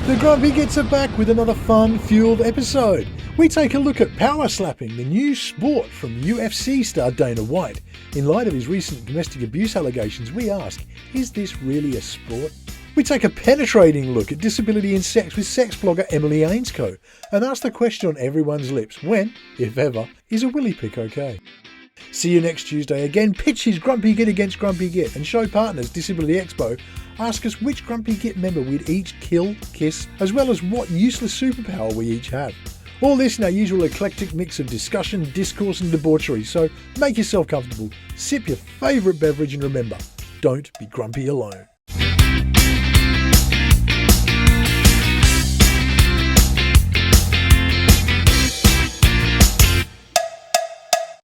The Grumpy Gits are back with another fun-fueled episode. We take a look at power slapping, the new sport from UFC star Dana White. In light of his recent domestic abuse allegations, we ask, is this really a sport? We take a penetrating look at disability in sex with sex blogger Emily Ainscough and ask the question on everyone's lips, when, if ever, is a willy pick okay? See you next Tuesday. Again, pitch his Grumpy Git against Grumpy Git, and show partners Disability Expo ask us which Grumpy Git member we'd each kill, kiss, as well as what useless superpower we each have. All this in our usual eclectic mix of discussion, discourse and debauchery, so make yourself comfortable, sip your favourite beverage and remember, don't be grumpy alone.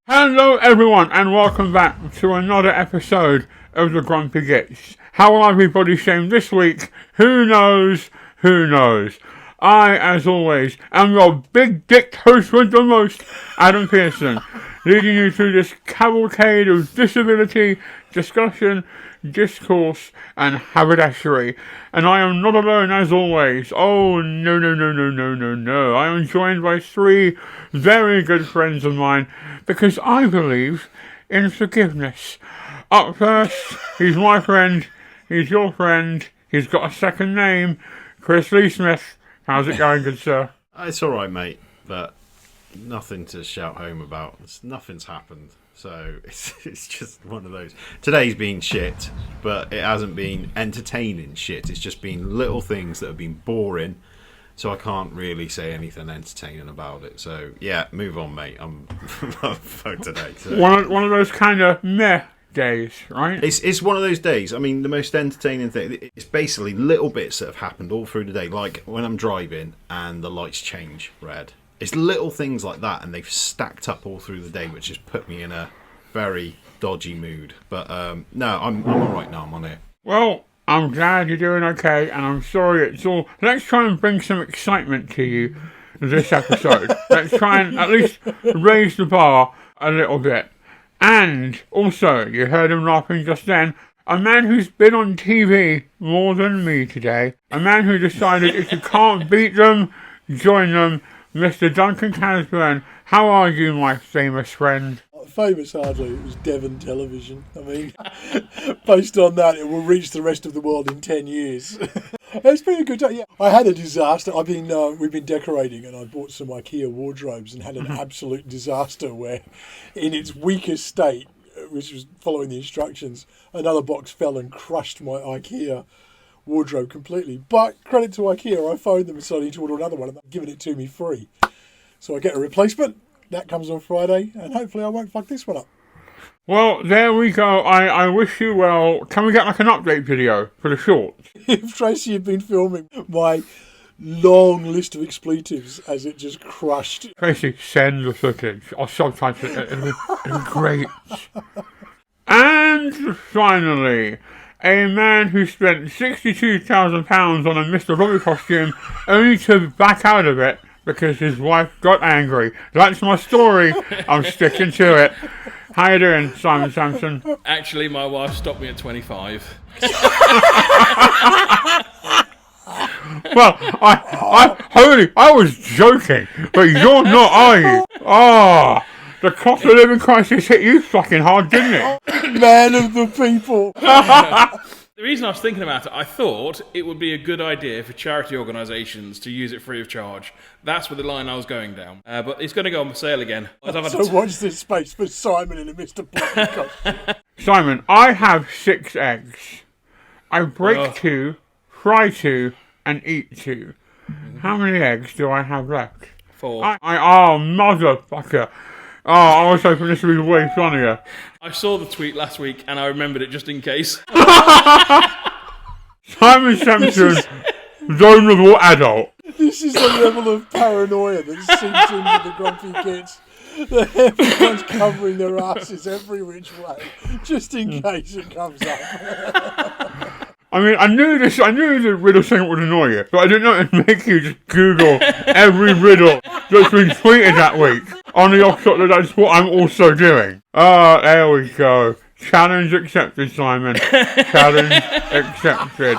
Hello everyone and welcome back to another episode of the Grumpy Gits. How will everybody shame this week? Who knows? Who knows? I, as always, am your big dick host with the most, Adam Pearson, leading you through this cavalcade of disability, discussion, discourse and haberdashery. And I am not alone as always. Oh no. I am joined by three very good friends of mine because I believe in forgiveness. Up first, he's my friend, he's your friend, he's got a second name, Chris Lee Smith. How's it going, good sir? It's alright, mate, but nothing to shout home about. Nothing's happened. So it's just one of those. Today's been shit, but it hasn't been entertaining shit. It's just been little things that have been boring, so I can't really say anything entertaining about it. So yeah, move on, mate. I'm for today. So. One of those kind of meh days, right? It's one of those days. I mean, the most entertaining thing, it's basically little bits that have happened all through the day, like when I'm driving and the lights change red. It's little things like that, and they've stacked up all through the day, which has put me in a very dodgy mood. But no, I'm all right now. I'm on it. Well, I'm glad you're doing okay, and I'm sorry it's all... Let's try and bring some excitement to you this episode. Let's try and at least raise the bar a little bit. And also, you heard him laughing just then, a man who's been on TV more than me today. A man who decided if you can't beat them, join them. Mr. Duncan Casburn, how are you, my famous friend? Famous hardly, it was Devon Television. I mean, based on that, it will reach the rest of the world in 10 years. It's been a good day. Yeah, I had a disaster. We've been decorating, and I bought some IKEA wardrobes and had an absolute disaster where, in its weakest state, which was following the instructions, another box fell and crushed my IKEA wardrobe completely. But credit to IKEA, I phoned them and said I need to order another one, and they've given it to me free. So I get a replacement. That comes on Friday, and hopefully I won't fuck this one up. Well, there we go. I wish you well. Can we get like an update video for the shorts? If Tracy had been filming my long list of expletives as it just crushed. Tracy, send the footage. I'll subtitle it. It'll be great. And finally, a man who spent £62,000 on a Mr. Robbie costume only to back out of it because his wife got angry. That's my story. I'm sticking to it. How you doing, Simon Sampson? Actually, my wife stopped me at 25. Well, I was joking, but you're not, are you? Ah, the cost of living crisis hit you fucking hard, didn't it? Man of the people. The reason I was thinking about it, I thought it would be a good idea for charity organisations to use it free of charge. That's where the line I was going down. But it's going to go on sale again. So watch this space for Simon in a Mr. Bloody costume. Simon, I have 6 eggs. I break 2, fry 2, and eat 2. How many eggs do I have left? 4. Oh, motherfucker. Oh, I was hoping this would be way funnier. I saw the tweet last week and I remembered it just in case. Simon Sampson, vulnerable adult. This is the level of paranoia that sinks into the Grumpy Gits. That everyone's covering their asses every which way, just in case it comes up. I mean, I knew the riddle thing would annoy you, but I didn't know it'd make you just Google every riddle that's been tweeted that week. On the off shot that that's what I'm also doing. There we go. Challenge accepted, Simon. Challenge accepted.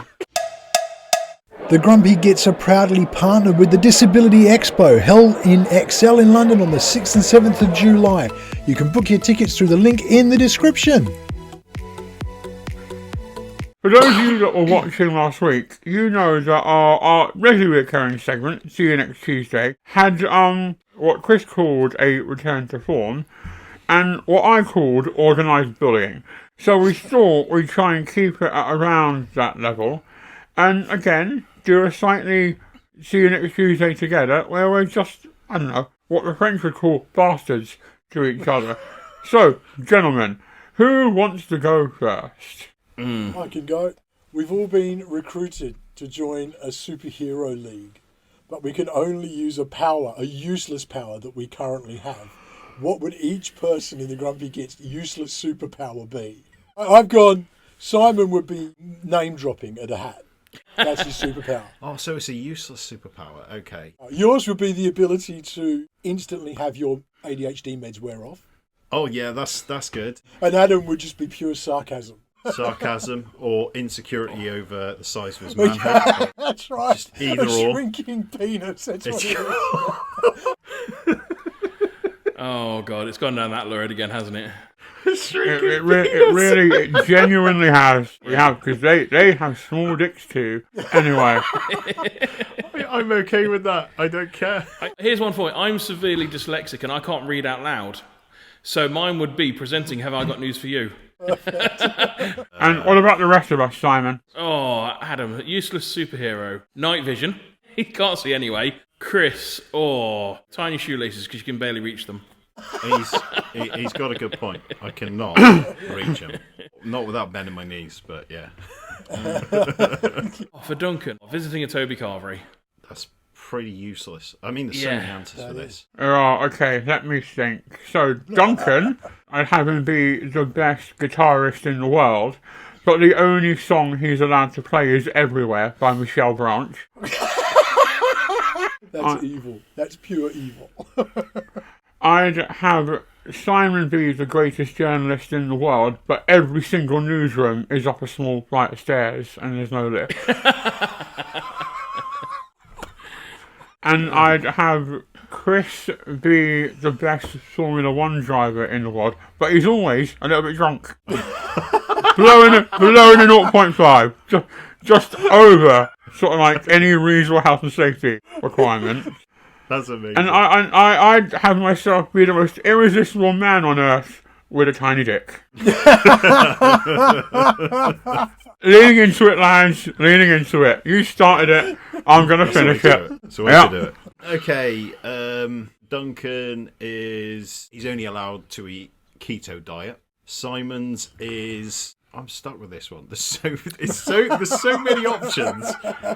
The Grumpy Gits are proudly partnered with the Disability Expo, held in XL in London on the 6th and 7th of July. You can book your tickets through the link in the description. For those of you that were watching last week, you know that our regularly recurring segment, See You Next Tuesday, had what Chris called a return to form, and what I called organised bullying. So we thought we'd try and keep it at around that level, and again, do a slightly See You Next Tuesday together, where we're just, I don't know, what the French would call bastards to each other. So, gentlemen, who wants to go first? I can go. We've all been recruited to join a superhero league, but we can only use a power, a useless power that we currently have. What would each person in the Grumpy Gits useless superpower be? I've gone, Simon would be name dropping at a hat. That's his superpower. Oh, so it's a useless superpower. Okay. Yours would be the ability to instantly have your ADHD meds wear off. Oh, yeah, that's good. And Adam would just be pure sarcasm. Sarcasm or insecurity over the size of his manhood. That's right. Just either a or. Shrinking penis. That's what it is. Oh, God, it's gone down that road again, hasn't it? It genuinely has. We have, because they have small dicks too. Anyway. I'm okay with that. I don't care. Here's one for you. I'm severely dyslexic and I can't read out loud. So mine would be presenting Have I Got News For You? And what about the rest of us, Simon? Oh, Adam, useless superhero. Night vision. He can't see anyway. Chris, tiny shoelaces because you can barely reach them. He's got a good point. I cannot reach him. Not without bending my knees, but yeah. For Duncan, visiting a Toby Carvery. That's pretty useless. I mean, there's so many answers for this. Okay, let me think. So, Duncan, I'd have him be the best guitarist in the world, but the only song he's allowed to play is Everywhere by Michelle Branch. That's evil. That's pure evil. I'd have Simon be the greatest journalist in the world, but every single newsroom is up a small flight of stairs and there's no lift. And I'd have Chris be the best Formula 1 driver in the world, but he's always a little bit drunk. below a 0.5. Just over sort of like any reasonable health and safety requirement. That's amazing. And I'd have myself be the most irresistible man on earth with a tiny dick. Leaning into it, lads. Leaning into it. You started it. I'm going to finish it. So we should do it. Okay, Duncan he's only allowed to eat keto diet. Simon's is... I'm stuck with this one. There's so many options.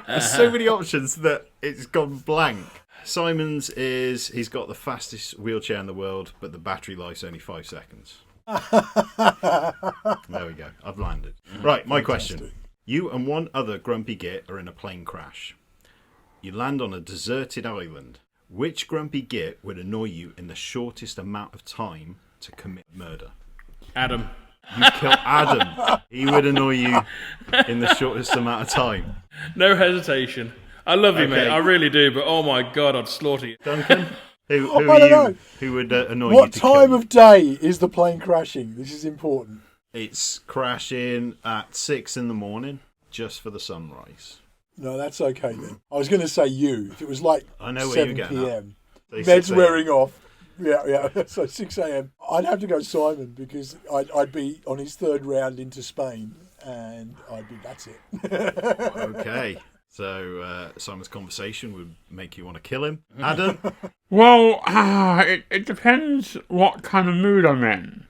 There's so many options that it's gone blank. Simon's is he's got the fastest wheelchair in the world, but the battery life's only 5 seconds. There we go. I've landed. Right, my question. You and one other Grumpy Git are in a plane crash. You land on a deserted island. Which Grumpy Git would annoy you in the shortest amount of time to commit murder? Adam. You kill Adam. He would annoy you in the shortest amount of time. No hesitation. I love you, mate. I really do, but oh my God, I'd slaughter you. Duncan? Who would annoy you What to time kill of day is the plane crashing? This is important. It's crashing at 6 in the morning, just for the sunrise. No, that's okay then. I was going to say you. If it was like I know where 7 you're p.m. Say 6 Meds a.m. wearing off. Yeah. So 6 a.m. I'd have to go Simon because I'd be on his third round into Spain and that's it. Okay. So Simon's conversation would make you want to kill him. Adam? Well, it depends what kind of mood I'm in.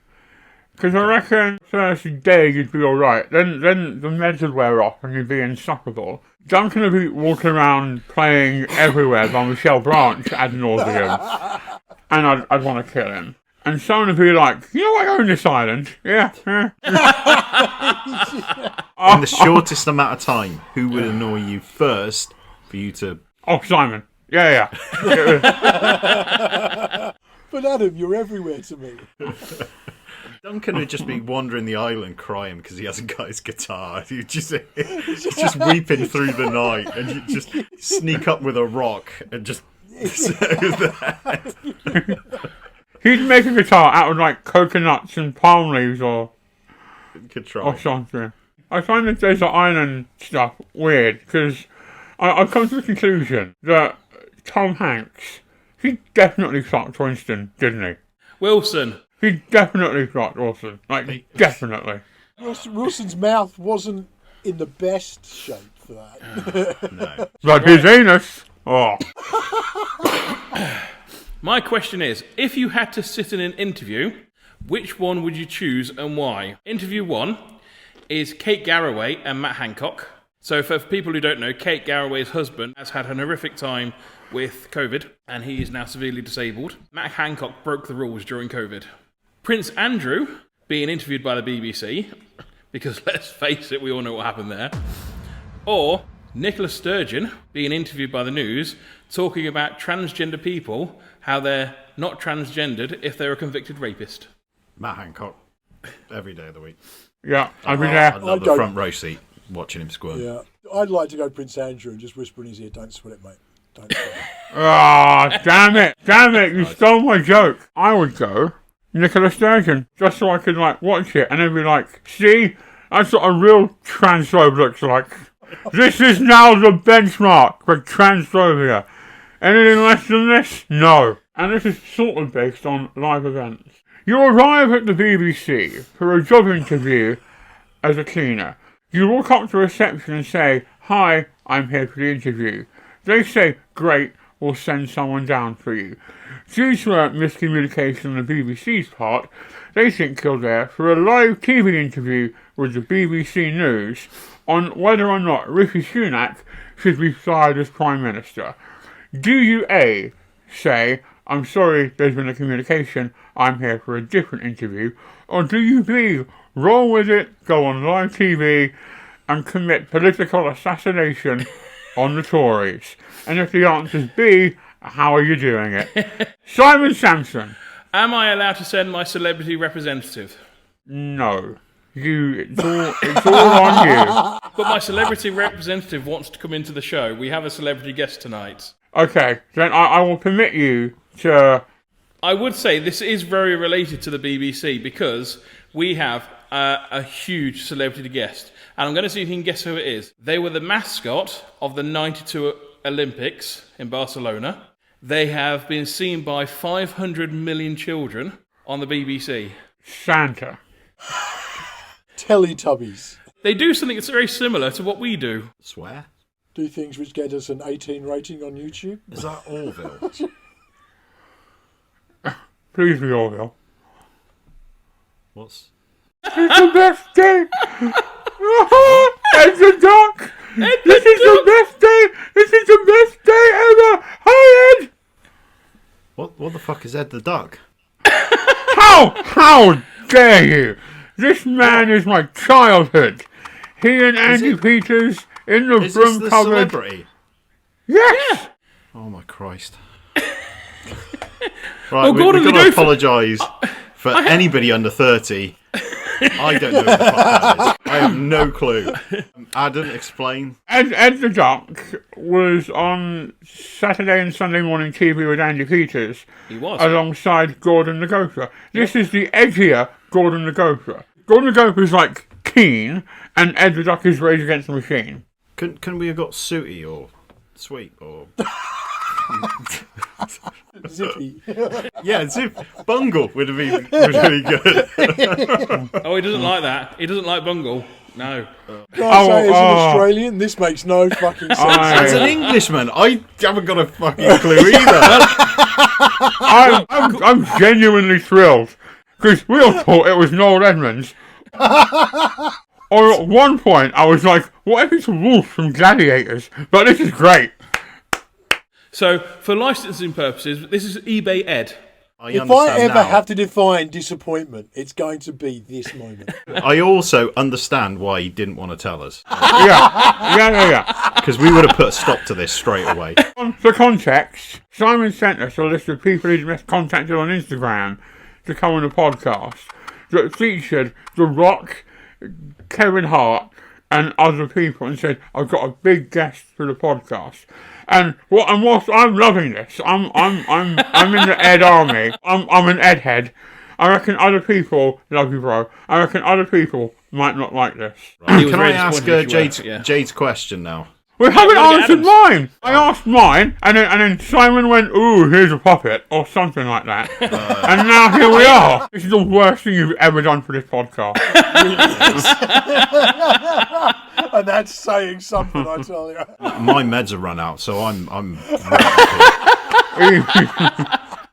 Because I reckon first day you'd be alright, then the meds would wear off and you'd be insufferable. Duncan would be walking around playing Everywhere by Michelle Branch ad nauseum, and I'd want to kill him. And someone would be like, you know, I own this island. Yeah. In the shortest amount of time, who would annoy you first for you to... Oh, Simon. Yeah. But Adam, you're everywhere to me. Duncan would just be wandering the island crying because he hasn't got his guitar. He's just weeping through the night, and you just sneak up with a rock and just He'd make a guitar out of like coconuts and palm leaves or something. I find the desert island stuff weird because I've come to the conclusion that Tom Hanks, he definitely fucked Winston, didn't he? Wilson. He definitely fucked Wilson. Like, definitely. Wilson's mouth wasn't in the best shape for that. No. But his anus. Oh. My question is, if you had to sit in an interview, which one would you choose and why? Interview 1 is Kate Garraway and Matt Hancock. So for people who don't know, Kate Garraway's husband has had an horrific time with COVID, and he is now severely disabled. Matt Hancock broke the rules during COVID. Prince Andrew being interviewed by the BBC, because let's face it, we all know what happened there. Or Nicola Sturgeon being interviewed by the news, talking about transgender people, how they're not transgendered if they're a convicted rapist. Matt Hancock, every day of the week. Yeah, I'd be there. I'd love the front row seat watching him squirm. Yeah, I'd like to go Prince Andrew and just whisper in his ear, "Don't sweat it, mate. Don't sweat it." Ah, damn it, you stole my joke. I would go Nicola Sturgeon, just so I could like watch it and then be like, see, that's what a real transphobe looks like. This is now the benchmark for transphobia. Anything less than this? No. And this is sort of based on live events. You arrive at the BBC for a job interview as a cleaner. You walk up to reception and say, "Hi, I'm here for the interview." They say, "Great, we'll send someone down for you." Due to a miscommunication on the BBC's part, they think you're there for a live TV interview with the BBC News on whether or not Rishi Sunak should be fired as Prime Minister. Do you A, say, "I'm sorry, there's been a communication, I'm here for a different interview," or do you B, roll with it, go on live TV, and commit political assassination on the Tories? And if the answer's B, how are you doing it? Simon Sampson. Am I allowed to send my celebrity representative? No. It's all on you. But my celebrity representative wants to come into the show. We have a celebrity guest tonight. Okay, then I will permit you to... I would say this is very related to the BBC because we have a huge celebrity guest. And I'm going to see if you can guess who it is. They were the mascot of the 92 Olympics in Barcelona. They have been seen by 500 million children on the BBC. Santa. Teletubbies. They do something that's very similar to what we do. Swear? Do things which get us an 18 rating on YouTube. Is that Orville? Please be Orville. What's... It's the best day! It's a duck! This is the best day! This is the best day ever! Hi, Ed! What the fuck is Ed the Duck? How dare you! This man is my childhood. He and Andy Peters in the Is broom this the cupboard. celebrity? Yes! Oh my Christ. Well, Right, Gordon, we've got the to go for- apologise for anybody under 30. I don't know what the fuck that is. I have no clue. Adam, explain. Ed the Duck was on Saturday and Sunday morning TV with Andy Peters. He was. Alongside Gordon the Gopher. This is the edgier Gordon the Gopher. Gordon the Gopher is like keen, and Ed the Duck is Rage Against the Machine. Can we have got Sooty or Sweet or... Zippy. Yeah, Zip. Bungle would have been really good. Oh, he doesn't like that. He doesn't like Bungle. No. Can I say as an Australian, this makes no fucking sense. As an Englishman, I haven't got a fucking clue either. I'm genuinely thrilled, because we all thought it was Noel Edmonds. Or at one point, I was like, what if it's a wolf from Gladiators? But this is great. So, for licensing purposes, this is eBay Ed. If I ever have to define disappointment, it's going to be this moment. I also understand why he didn't want to tell us. Yeah. Because we would have put a stop to this straight away. For context, Simon sent us a list of people he'd contacted on Instagram to come on the podcast. that featured The Rock, Kevin Hart, and other people, and said, "I've got a big guest for the podcast." And whilst I'm loving this, I'm in the Ed army. I'm an Ed head. I reckon other people love you, bro. I reckon other people might not like this. Right. Can I ask Jade's question now? We haven't answered mine. I asked mine, and then Simon went, "Ooh, here's a puppet," or something like that. And now here we are. This is the worst thing you've ever done for this podcast. And that's saying something, I tell you. My meds are run out, so I'm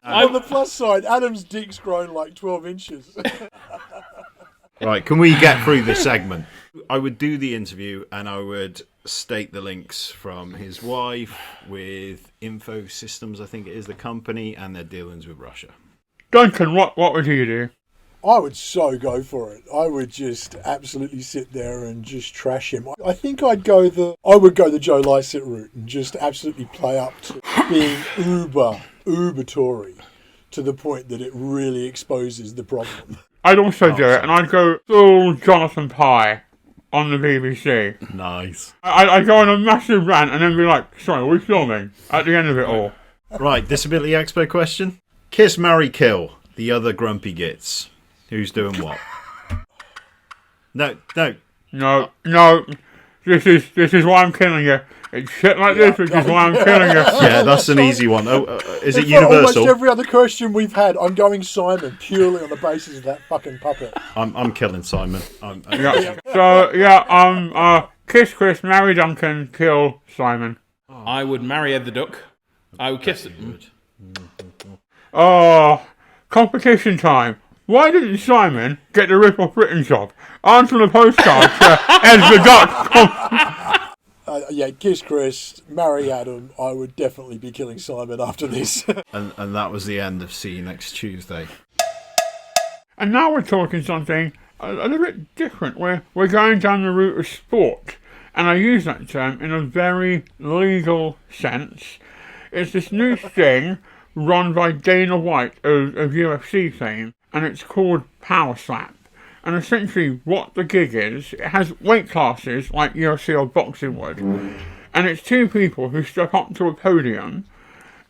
On the plus side, Adam's dick's grown like 12 inches. Right, can we get through this segment? I would do the interview and I would state the links from his wife with Info Systems, I think it is the company, and their dealings with Russia. Duncan, what would you do? I would so go for it. I would just absolutely sit there and just trash him. I think I would go the Joe Lycett route and just absolutely play up to being uber Tory to the point that it really exposes the problem. I'd also do it, and I'd go full Jonathan Pye on the BBC. Nice. I'd go on a massive rant and then be like, "Sorry, are we filming?" At the end of it all. Right, Disability Expo question. Kiss, marry, kill. The other Grumpy Gits. Who's doing what? No. No. This is why I'm killing you. It's shit like this, which is why I'm killing you. Yeah, that's an easy one. Is it For universal? almost every other question we've had, I'm going Simon purely on the basis of that fucking puppet. I'm killing Simon. Yeah. So kiss Chris, marry Duncan, kill Simon. I would marry Ed the Duck. I would kiss him. Oh, competition time. Why didn't Simon get the rip-off written job? Answer the postcard to Ed the Duck. Yeah, kiss Chris, marry Adam. I would definitely be killing Simon after this. And that was the end of See You Next Tuesday. And now we're talking something a little bit different. We're going down the route of sport. And I use that term in a very legal sense. It's this new thing run by Dana White of UFC fame, and it's called Power Slap. And essentially what the gig is, it has weight classes like UFC or boxing would. And it's two people who step up to a podium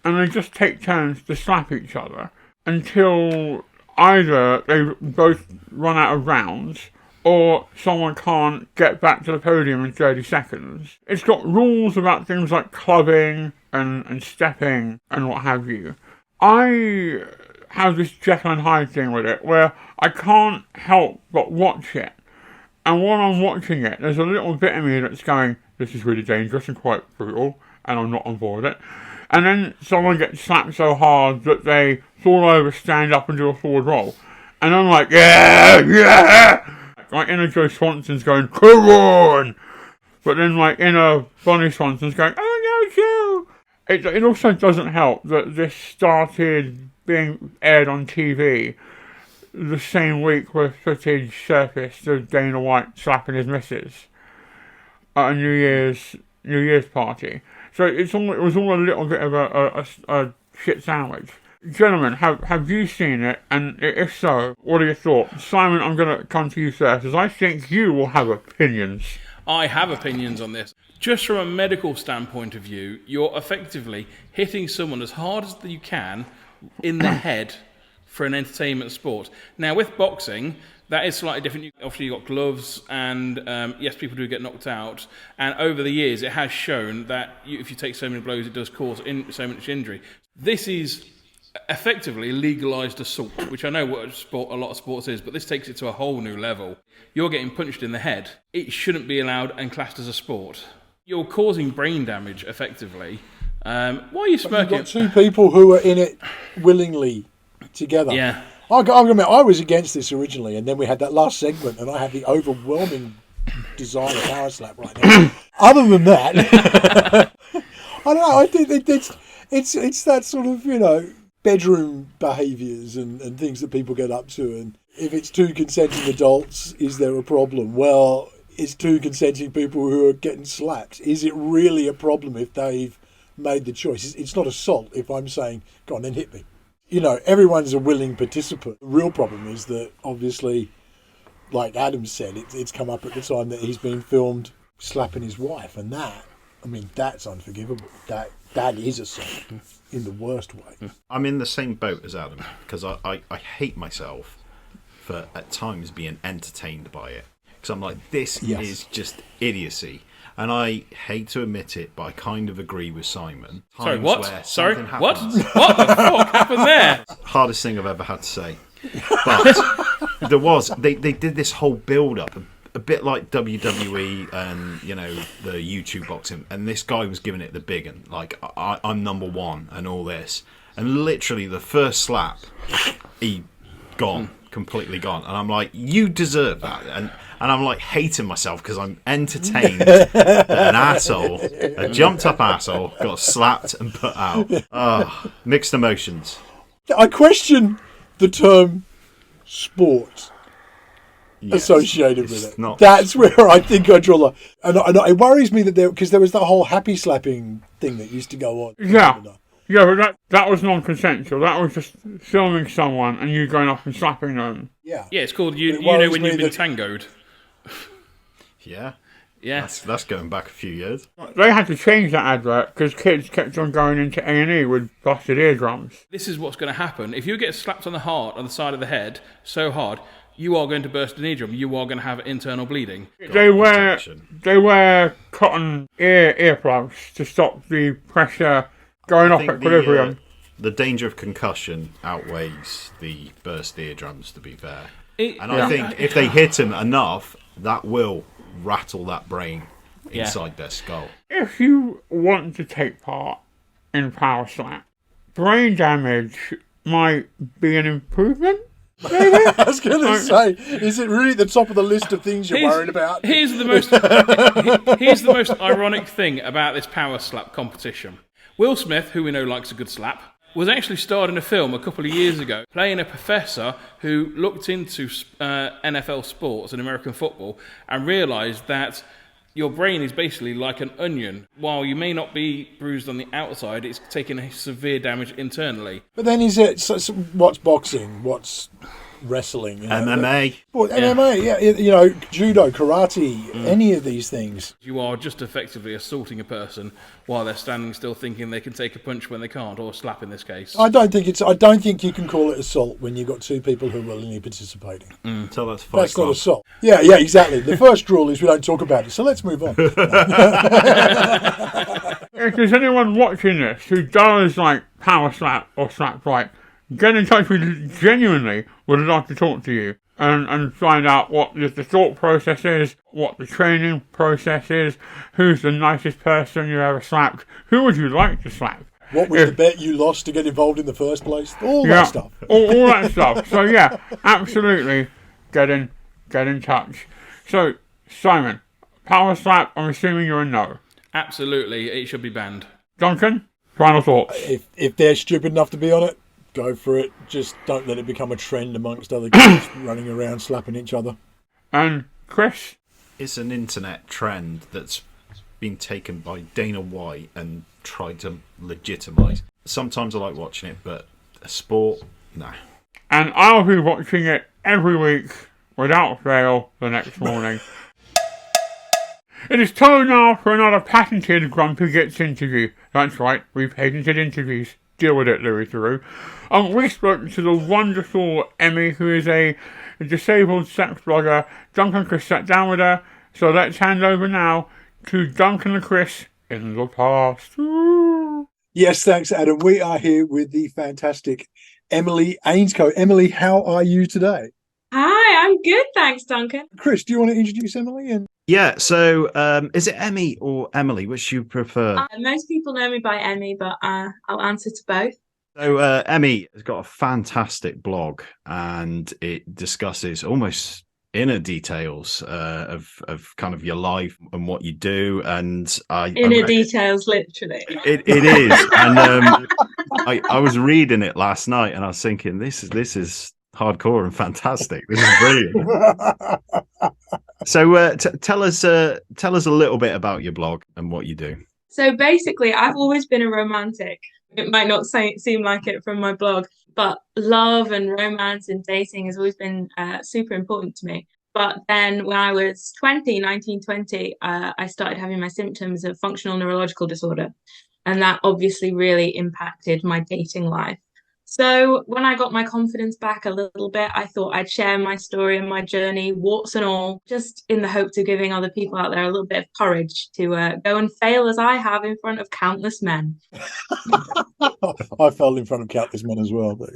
and they just take turns to slap each other until either they both run out of rounds or someone can't get back to the podium in 30 seconds. It's got rules about things like clubbing and stepping and what have you. I have this Jekyll and Hyde thing with it where I can't help but watch it. And while I'm watching it, there's a little bit of me that's going, "This is really dangerous and quite brutal, and I'm not on board with it." And then someone gets slapped so hard that they fall over, stand up and do a forward roll. And I'm like, yeah! Like inner Joe Swanson's going, "Come on!" But then like inner Bonnie Swanson's going, "Oh no, Joe!" It also doesn't help that this started being aired on TV the same week where footage surfaced of Dana White slapping his missus at a New Year's party. So it was all a little bit of a shit sandwich. Gentlemen, have you seen it? And if so, what are your thoughts? Simon, I'm going to come to you first, as I think you will have opinions. I have opinions on this. Just from a medical standpoint of view, you're effectively hitting someone as hard as you can in the head for an entertainment sport. Now, with boxing, that is slightly different. Obviously, you've got gloves, and yes, people do get knocked out. And over the years, it has shown that if you take so many blows, it does cause so much injury. This is effectively legalised assault, which I know what a lot of sports is, but this takes it to a whole new level. You're getting punched in the head. It shouldn't be allowed and classed as a sport. You're causing brain damage, effectively. Why are you smirking? You've got two people who are in it willingly together. Yeah. I'm gonna admit, I was against this originally, and then we had that last segment, and I had the overwhelming desire to power slap right now. Other than that, I don't know. I think it's that sort of bedroom behaviours and things that people get up to, and if it's two consenting adults, is there a problem? Well, it's two consenting people who are getting slapped. Is it really a problem if they've made the choice? It's not assault if I'm saying, "Go on, then hit me." everyone's a willing participant. The real problem is that, obviously, like Adam said, it's come up at the time that he's been filmed slapping his wife, and that's unforgivable. That is assault in the worst way. I'm in the same boat as Adam, because I hate myself for at times being entertained by it. Because I'm like, this is just idiocy. And I hate to admit it, but I kind of agree with Simon. Sorry, what? Sorry, what? What the fuck happened there? Hardest thing I've ever had to say. But they did this whole build-up, a bit like WWE and, the YouTube boxing. And this guy was giving it the big one, like, I'm number one and all this. And literally the first slap, he gone, completely gone. And I'm like, you deserve that. And I'm like hating myself because I'm entertained that an asshole, a jumped up asshole, got slapped and put out. Mixed emotions. I question the term sport associated with it. That's where I think I draw the... And it worries me that because there was that whole happy slapping thing that used to go on. Yeah. Yeah, but that was non-consensual. That was just filming someone and you going off and slapping them. Yeah. Yeah, it's called you know when you've been tangoed. Yeah. Yeah. That's going back a few years. They had to change that advert because kids kept on going into A&E with busted eardrums. This is what's going to happen. If you get slapped on the side of the head, so hard, you are going to burst an eardrum. You are going to have internal bleeding. They wear cotton earplugs to stop the pressure going off equilibrium. The danger of concussion outweighs the burst eardrums, to be fair. I think if they hit him enough, that will rattle that brain inside their skull. If you want to take part in power slap, brain damage might be an improvement. Maybe? I was going to say, is it really at the top of the list of things you're worried about? Here's the most ironic thing about this power slap competition. Will Smith, who we know likes a good slap, was actually starred in a film a couple of years ago playing a professor who looked into NFL sports and American football and realised that your brain is basically like an onion. While you may not be bruised on the outside, it's taking a severe damage internally. But then what's boxing? What's wrestling? MMA. MMA, judo, karate, any of these things. You are just effectively assaulting a person while they're standing still thinking they can take a punch when they can't, or a slap in this case. I don't think you can call it assault when you've got two people who are willingly participating. So that's Fight Club. Not assault. Yeah, exactly. The first rule is we don't talk about it, so let's move on. If there's anyone watching this who does like power slap or slap fight, get in touch with you. Genuinely would love to talk to you and find out what the thought process is, what the training process is, who's the nicest person you ever slapped, who would you like to slap. What was the bet you lost to get involved in the first place? All that stuff. all that stuff. So yeah, absolutely get in touch. So Simon, power slap, I'm assuming you're a no. Absolutely, it should be banned. Duncan, final thoughts. If they're stupid enough to be on it, go for it. Just don't let it become a trend amongst other kids running around slapping each other. And Chris? It's an internet trend that's been taken by Dana White and tried to legitimise. Sometimes I like watching it, but a sport, nah. And I'll be watching it every week without fail the next morning. It is time now for another patented Grumpy Gits interview. That's right, we patented interviews. Deal with it, Louis Theroux. We spoke to the wonderful Emmy, who is a disabled sex blogger. Duncan and Chris sat down with her. So let's hand over now to Duncan and Chris in the past. Ooh. Yes, thanks, Adam. We are here with the fantastic Emily Ainscough. Emily, how are you today? Hi, I'm good, thanks, Duncan. Chris, do you want to introduce Emily? Yeah, so is it Emmy or Emily? Which you prefer? Most people know me by Emmy, but I'll answer to both. So Emmy has got a fantastic blog, and it discusses almost inner details of kind of your life and what you do. And details, literally. It is, and I was reading it last night, and I was thinking, this is hardcore and fantastic. This is brilliant. So tell us a little bit about your blog and what you do. So basically, I've always been a romantic. It might not seem like it from my blog, but love and romance and dating has always been super important to me. But then when I was 20, I started having my symptoms of functional neurological disorder. And that obviously really impacted my dating life. So when I got my confidence back a little bit, I thought I'd share my story and my journey, warts and all, just in the hopes of giving other people out there a little bit of courage to go and fail as I have in front of countless men. I fell in front of countless men as well, but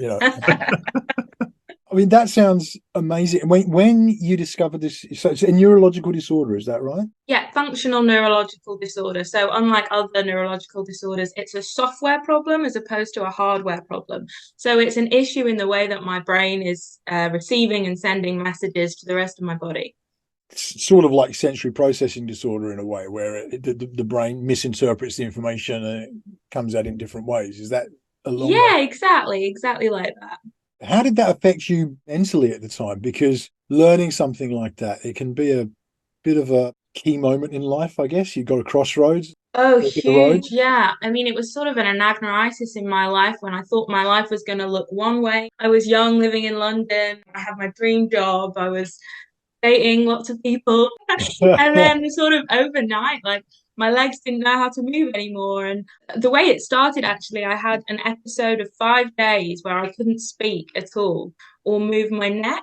I mean, that sounds amazing. When you discovered this, so it's a neurological disorder, is that right? Yeah, functional neurological disorder. So unlike other neurological disorders, it's a software problem as opposed to a hardware problem. So it's an issue in the way that my brain is receiving and sending messages to the rest of my body. It's sort of like sensory processing disorder in a way, where the brain misinterprets the information and it comes out in different ways. Is that a long Yeah, way? exactly like that. How did that affect you mentally at the time? Because learning something like that, it can be a bit of a key moment in life, I guess. You've got a crossroads. Oh, Fork in the road. huge. Yeah. I mean, it was sort of an anagnoritis in my life when I thought my life was going to look one way. I was young, living in London. I had my dream job. I was dating lots of people. And then sort of overnight, like my legs didn't know how to move anymore. And the way it started, actually, I had an episode of 5 days where I couldn't speak at all or move my neck.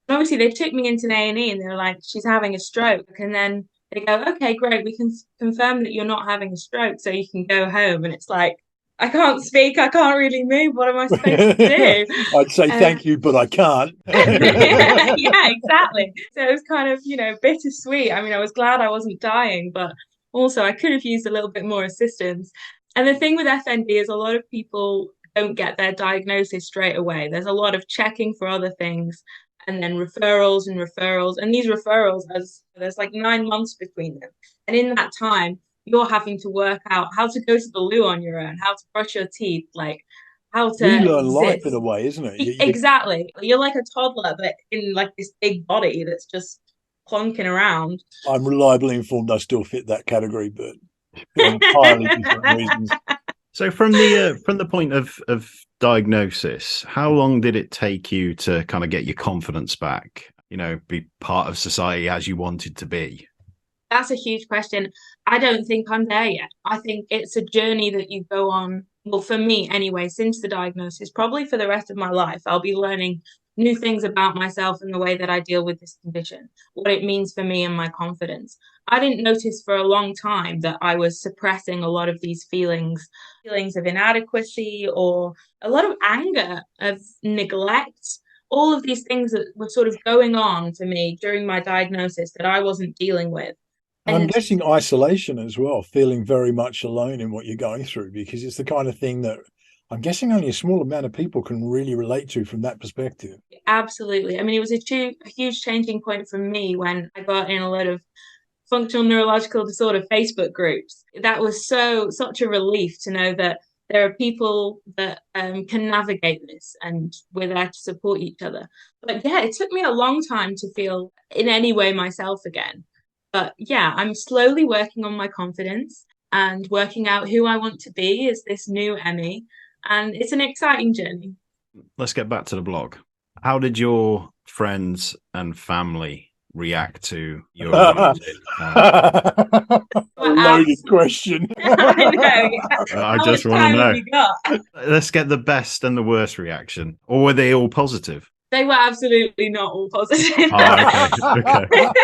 And obviously, they took me into A&E and they were like, she's having a stroke. And then they go, okay, great, we can confirm that you're not having a stroke, so you can go home. And it's like, I can't speak, I can't really move. What am I supposed to do? I'd say thank you, but I can't. Yeah, exactly. So it was kind of, bittersweet. I mean, I was glad I wasn't dying, but also I could have used a little bit more assistance. And the thing with FND is a lot of people don't get their diagnosis straight away. There's a lot of checking for other things and then referrals and referrals. And these referrals, as there's like 9 months between them. And in that time, you're having to work out how to go to the loo on your own, how to brush your teeth, like how to Relearn life in exist. a way, isn't it? Exactly. You're like a toddler, but in like this big body that's just plonking around. I'm reliably informed I still fit that category, but for entirely different reasons. So from the point of diagnosis, how long did it take you to kind of get your confidence back? Be part of society as you wanted to be? That's a huge question. I don't think I'm there yet. I think it's a journey that you go on. Well, for me anyway, since the diagnosis, probably for the rest of my life, I'll be learning new things about myself and the way that I deal with this condition, what it means for me and my confidence. I didn't notice for a long time that I was suppressing a lot of these feelings of inadequacy or a lot of anger, of neglect, all of these things that were sort of going on for me during my diagnosis that I wasn't dealing with. And I'm And guessing isolation as well, feeling very much alone in what you're going through, because it's the kind of thing that I'm guessing only a small amount of people can really relate to from that perspective. absolutely. I mean, it was a huge changing point for me when I got in a lot of functional neurological disorder Facebook groups. That was such a relief to know that there are people that can navigate this and we're there to support each other. But yeah, it took me a long time to feel in any way myself again. But yeah, I'm slowly working on my confidence and working out who I want to be as this new Emmy. And it's an exciting journey. Let's get back to the blog. How did your friends and family react to your loaded question. I know. Yeah. I How just much want time to have know. we got? Let's get the best and the worst reaction. Or were they all positive? They were absolutely not all positive. Okay.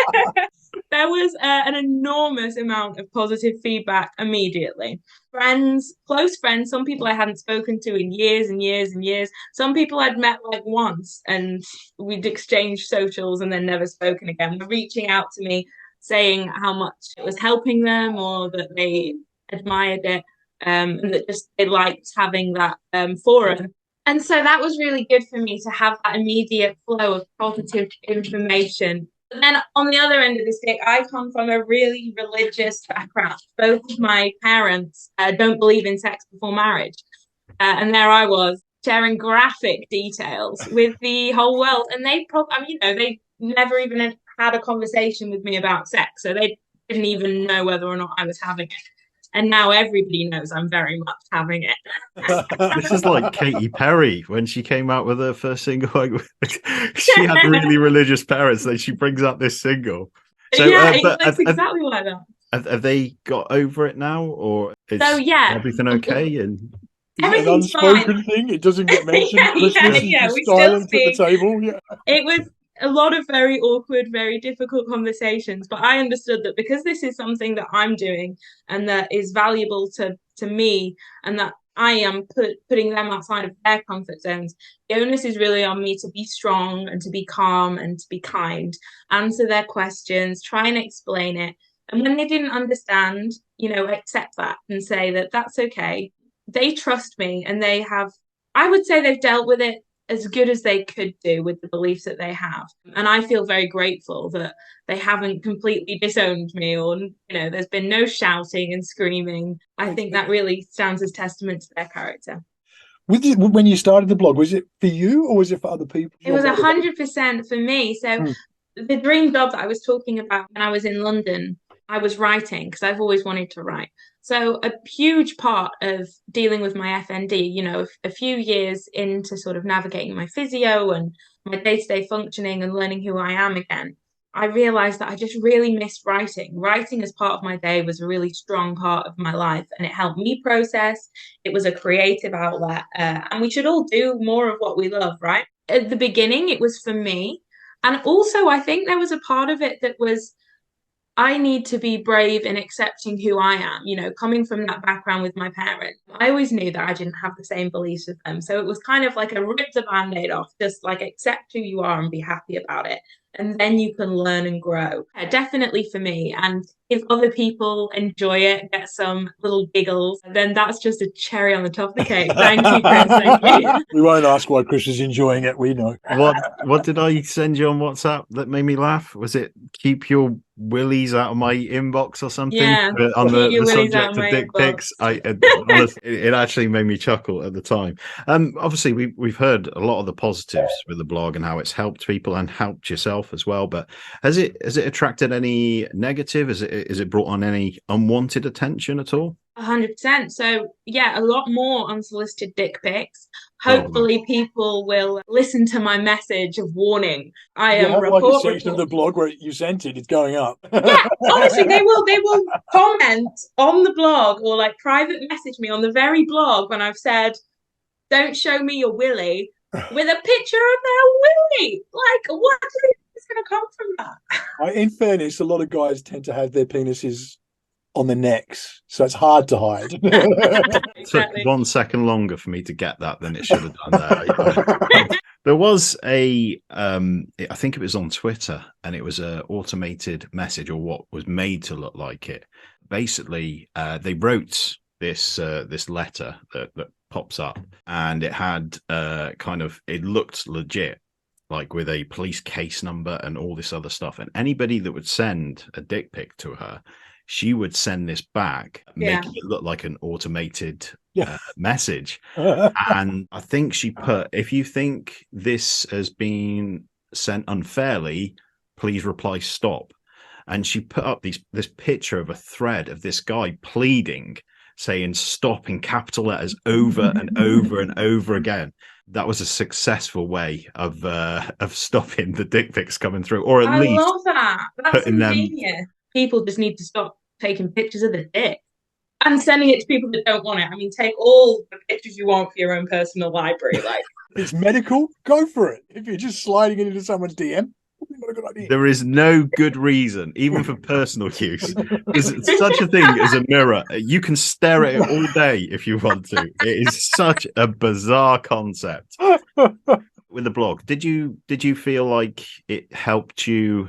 There was an enormous amount of positive feedback immediately. Friends, close friends, some people I hadn't spoken to in years and years and years. Some people I'd met like once and we'd exchanged socials and then never spoken again. Were reaching out to me saying how much it was helping them or that they admired it and that just they liked having that forum. And so that was really good for me to have that immediate flow of positive information. But then on the other end of the stick, I come from a really religious background. Both of my parents don't believe in sex before marriage. And there I was sharing graphic details with the whole world. And they they never even had a conversation with me about sex. So they didn't even know whether or not I was having it. And now everybody knows I'm very much having it. This is like Katy Perry when she came out with her first single. She had really religious parents, then she brings out this single. So, yeah, but it's exactly like that. have they got over it now, or is So yeah, everything okay? And Is it an everything's unspoken fine. thing? It doesn't get mentioned at Yeah, Christmas. yeah, It's we just still silent at the speak. table. Yeah. It was a lot of very awkward, very difficult conversations, but I understood that because this is something that I'm doing and that is valuable to me, and that I am putting them outside of their comfort zones, the onus is really on me to be strong and to be calm and to be kind, answer their questions, try and explain it. And when they didn't understand, accept that and say that that's okay. They trust me, and I would say they've dealt with it as good as they could do with the beliefs that they have. And I feel very grateful that they haven't completely disowned me, or, there's been no shouting and screaming. I think that really stands as testament to their character. When you started the blog, was it for you or was it for other people? It was 100% for me. So the dream job that I was talking about when I was in London, I was writing because I've always wanted to write. So a huge part of dealing with my FND, a few years into sort of navigating my physio and my day-to-day functioning and learning who I am again, I realized that I just really missed writing. Writing as part of my day was a really strong part of my life, and it helped me process. It was a creative outlet, and we should all do more of what we love, right? At the beginning, it was for me. And also, I think there was a part of it that was, I need to be brave in accepting who I am, coming from that background with my parents. I always knew that I didn't have the same beliefs as them. So it was kind of like a rip the band-aid off, just like accept who you are and be happy about it. And then you can learn and grow. Definitely for me. And if other people enjoy it, get some little giggles, then that's just a cherry on the top of the cake. Thank you, Chris. Thank you. We won't ask why Chris is enjoying it. We know. what did I send you on WhatsApp that made me laugh? Was it keep your willies out of my inbox or something? Yeah, on keep your the willies out subject of of my dick inbox. pics. Honestly, it actually made me chuckle at the time. Obviously, we've heard a lot of the positives with the blog and how it's helped people and helped yourself as well. But has it attracted any negative? Is it brought on any unwanted attention at all? 100%. So yeah, a lot more unsolicited dick pics. Oh, Hopefully people will listen to my message of warning. I You am have like a section of the blog where you sent it. It's going up. Yeah, honestly, they will comment on the blog or like private message me on the very blog when I've said, don't show me your willy, with a picture of their willy. Like, what is going to come from that? In fairness, a lot of guys tend to have their penises on the necks, so it's hard to hide. Exactly. Took 1 second longer for me to get that than it should have done there. There was I think it was on Twitter, and it was an automated message, or what was made to look like it. Basically, they wrote this letter that pops up, and it had it looked legit, like with a police case number and all this other stuff. And anybody that would send a dick pic to her, she would send this back, making it look like an automated message. And I think she put, if you think this has been sent unfairly, please reply stop. And she put up this picture of a thread of this guy pleading, saying stop in capital letters over and over and over again. That was a successful way of stopping the dick pics coming through, or at least I love that. That's ingenious. People just need to stop taking pictures of the dick and sending it to people that don't want it. I mean, take all the pictures you want for your own personal library. Like, it's medical, go for it. If you're just sliding it into someone's DM, not a good idea. There is no good reason, even for personal use. There's such a thing as a mirror. You can stare at it all day if you want to. It is such a bizarre concept. With the blog, did you feel like it helped you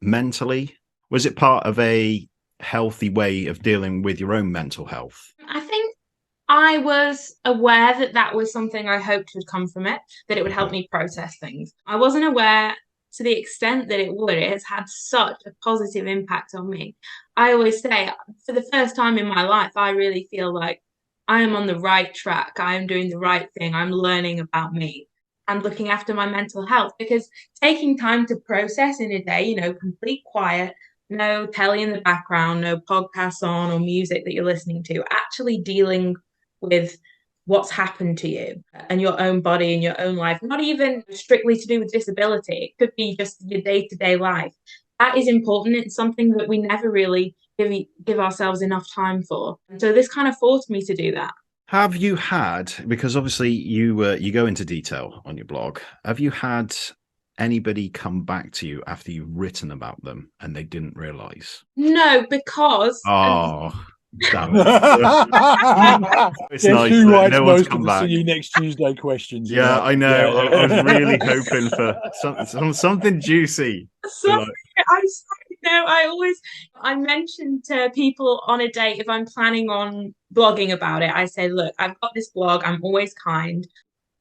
mentally? Was it part of a healthy way of dealing with your own mental health? I think I was aware that was something I hoped would come from it, that it would help me process things. I wasn't aware to the extent that it would. It has had such a positive impact on me. I always say, for the first time in my life, I really feel like I am on the right track. I am doing the right thing. I'm learning about me and looking after my mental health, because taking time to process in a day, complete quiet, no telly in the background, no podcasts on or music that you're listening to, actually dealing with what's happened to you and your own body and your own life, not even strictly to do with disability. It could be just your day-to-day life. That is important. It's something that we never really give ourselves enough time for. So this kind of forced me to do that. Have you had, because obviously you go into detail on your blog, have you had anybody come back to you after you've written about them and they didn't realise? No, because Oh, damn it. It's Guess nice who that writes no one's most come of the back. See You Next Tuesday questions? Yeah, I know. Yeah. I was really hoping for something juicy. so I mention to people on a date if I'm planning on blogging about it, I say, look, I've got this blog, I'm always kind.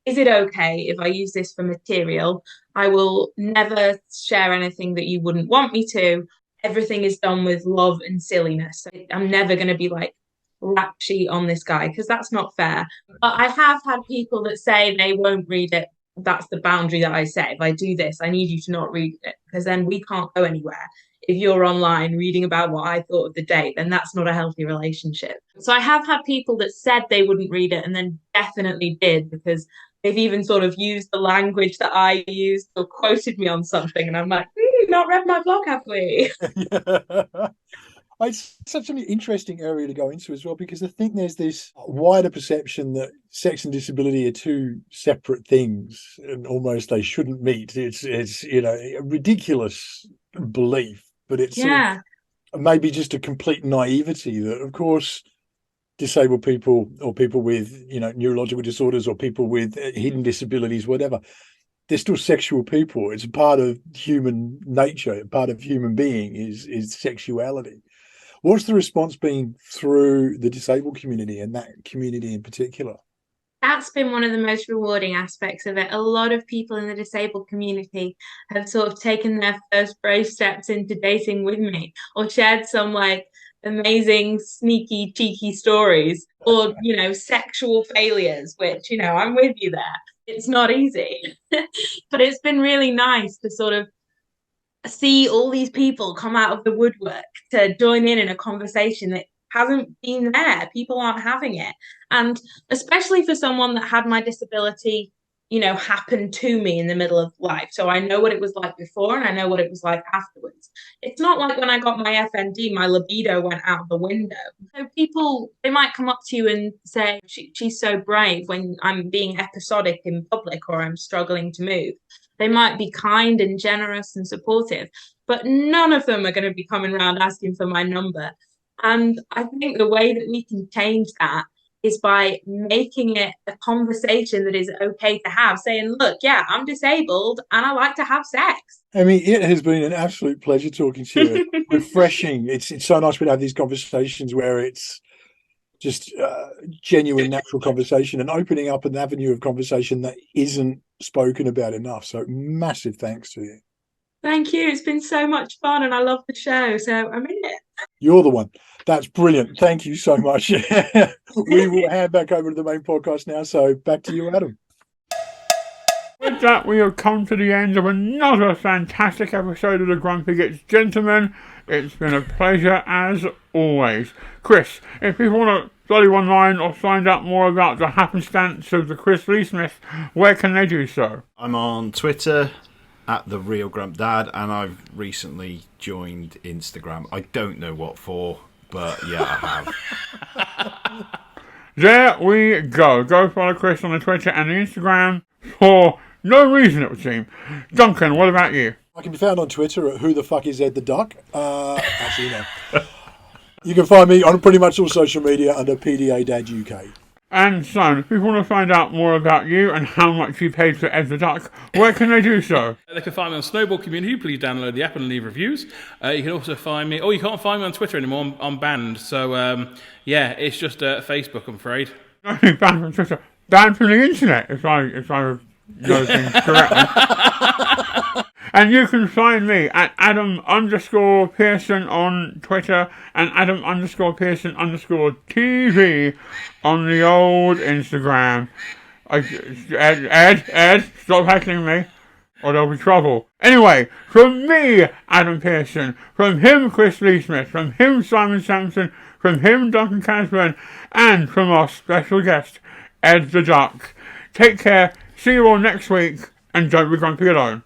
Is it okay if I use this for material? I will never share anything that you wouldn't want me to. Everything is done with love and silliness. So I'm never going to be like rap sheet on this guy because that's not fair. But I have had people that say they won't read it. That's the boundary that I set. If I do this, I need you to not read it because then we can't go anywhere. If you're online reading about what I thought of the date, then that's not a healthy relationship. So I have had people that said they wouldn't read it and then definitely did because they've even sort of used the language that I used or quoted me on something. And I'm like, not read my blog, have we? It's such an interesting area to go into as well, because I think there's this wider perception that sex and disability are two separate things and almost they shouldn't meet. It's a ridiculous belief, but it's sort of maybe just a complete naivety that, of course, disabled people or people with neurological disorders or people with hidden disabilities, whatever, they're still sexual people. It's a part of human nature, part of human being is sexuality. What's the response been through the disabled community and that community in particular? That's been one of the most rewarding aspects of it. A lot of people in the disabled community have sort of taken their first brave steps into dating with me or shared some like amazing, sneaky, cheeky stories or, sexual failures, which, I'm with you there. It's not easy, but it's been really nice to sort of see all these people come out of the woodwork to join in a conversation that hasn't been there. People aren't having it. And especially for someone that had my disability, happen to me in the middle of life. So I know what it was like before and I know what it was like afterwards. It's not like when I got my FND, my libido went out the window. So people, they might come up to you and say, she's so brave when I'm being episodic in public or I'm struggling to move. They might be kind and generous and supportive, but none of them are going to be coming around asking for my number. And I think the way that we can change that is by making it a conversation that is okay to have, saying, look, yeah, I'm disabled and I like to have sex. I mean, it has been an absolute pleasure talking to you. Refreshing. It's so nice to have these conversations where it's just genuine, natural conversation and opening up an avenue of conversation that isn't spoken about enough. So massive thanks to you. Thank you. It's been so much fun and I love the show. So I'm in it. You're the one. That's brilliant. Thank you so much. We will hand back over to the main podcast now. So back to you, Adam. With that, we have come to the end of another fantastic episode of the Grumpy Gits. Gentlemen, it's been a pleasure as always. Chris, if people want to follow you online or find out more about the happenstance of the Chris Lee Smith, where can they do so? I'm on Twitter at the Real Grump Dad, and I've recently joined Instagram. I don't know what for, but yeah, I have. There we go. Go follow Chris on the Twitter and the Instagram for no reason, it would seem. Duncan, what about you? I can be found on Twitter at Who the Fuck Is Ed the Duck. Actually, no. You can find me on pretty much all social media under PDA Dad UK. And son, if people want to find out more about you and how much you paid for Ed the Duck, where can they do so? They can find me on Snowball Community. Please download the app and leave reviews. You can also find me... Oh, you can't find me on Twitter anymore. I'm banned. So, it's just Facebook, I'm afraid. Nothing banned from Twitter. Banned from the internet, if I know things correctly. And you can find me at Adam_Pearson on Twitter and Adam_Pearson_TV on the old Instagram. Ed, stop heckling me. or there'll be trouble. Anyway, from me, Adam Pearson, from him, Chris Lee Smith, from him, Simon Sampson, from him, Duncan Casburn, and from our special guest, Ed the Duck. Take care, see you all next week, and don't be grumpy alone.